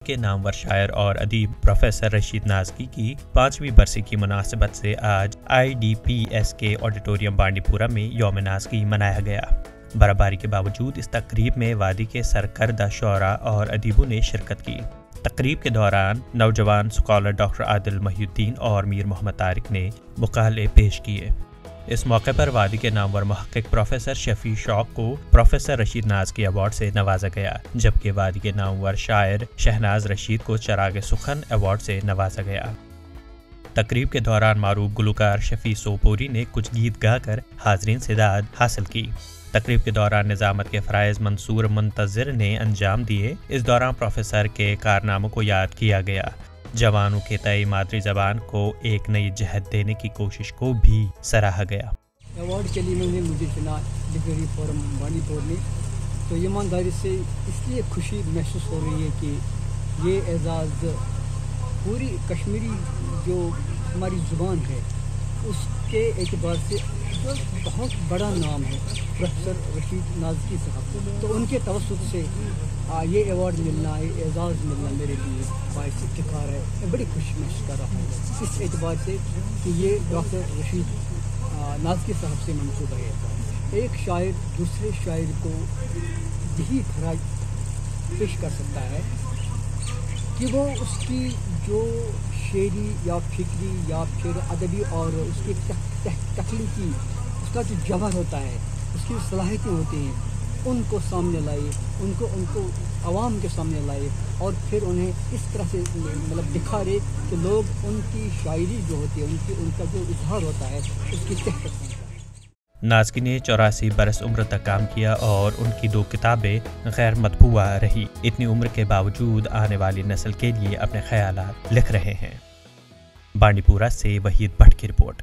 کے نامور شاعر اور ادیب پروفیسر رشید نازکی کی 5ویں برسی کی مناسبت سے آج IDPS کے آڈیٹوریم بانڈی پورہ میں یوم نازکی منایا گیا۔ برفباری کے باوجود اس تقریب میں وادی کے سرکردہ شعراء اور ادیبوں نے شرکت کی۔ تقریب کے دوران نوجوان اسکالر ڈاکٹر عادل محی الدین اور میر محمد طارق نے مقالے پیش کیے۔ اس موقع پر وادی کے نامور محقق پروفیسر شفیع شوق کو پروفیسر رشید نازکی ایوارڈ سے نوازا گیا، جبکہ وادی کے نامور شاعر شہناز رشید کو چراغ سخن ایوارڈ سے نوازا گیا۔ تقریب کے دوران معروف گلوکار شفیع سوپوری نے کچھ گیت گا کر حاضرین سے داد حاصل کی۔ تقریب کے دوران نظامت کے فرائض منصور منتظر نے انجام دیے۔ اس دوران پروفیسر کے کارناموں کو یاد کیا گیا۔ جوانوں کے تئیں مادری زبان کو ایک نئی جہت دینے کی کوشش کو بھی سراہا گیا۔ ایوارڈ کے لیے انہوں نے مجھے چنا لٹریری فورم بانڈی پور میں، تو ایمانداری سے اس لیے خوشی محسوس ہو رہی ہے کہ یہ اعزاز پوری کشمیری جو ہماری زبان ہے اس کے اعتبار سے جو بہت بڑا نام ہے پروفیسر رشید نازکی صاحب، تو ان کے توسط سے یہ ایوارڈ ملنا، یہ اعزاز ملنا میرے لیے باعث افتخار ہے۔ میں بڑی خوشی محسوس کر رہا ہوں اس اعتبار سے کہ یہ ڈاکٹر رشید نازکی صاحب سے منسوب ہے۔ ایک شاعر دوسرے شاعر کو یہی خراج پیش کر سکتا ہے کہ وہ اس کی جو شعری یا فکری یا پھر ادبی اور اس کی تخلیقی اس کا جو جوہر ہوتا ہے، اس کی صلاحیتیں ہوتی ہیں، ان کو سامنے لائے، ان کو عوام کے سامنے لائے اور پھر انہیں اس طرح سے مطلب دکھائے کہ لوگ ان کی شاعری جو ہوتی ہے، ان کا جو اظہار ہوتا ہے اس کی تہ تک پہنچائے۔ نازکی نے 84 برس عمر تک کام کیا اور ان کی 2 کتابیں غیر مطبوعہ رہی۔ اتنی عمر کے باوجود آنے والی نسل کے لیے اپنے خیالات لکھ رہے ہیں۔ بانڈی پورہ سے وحید بٹ کی رپورٹ۔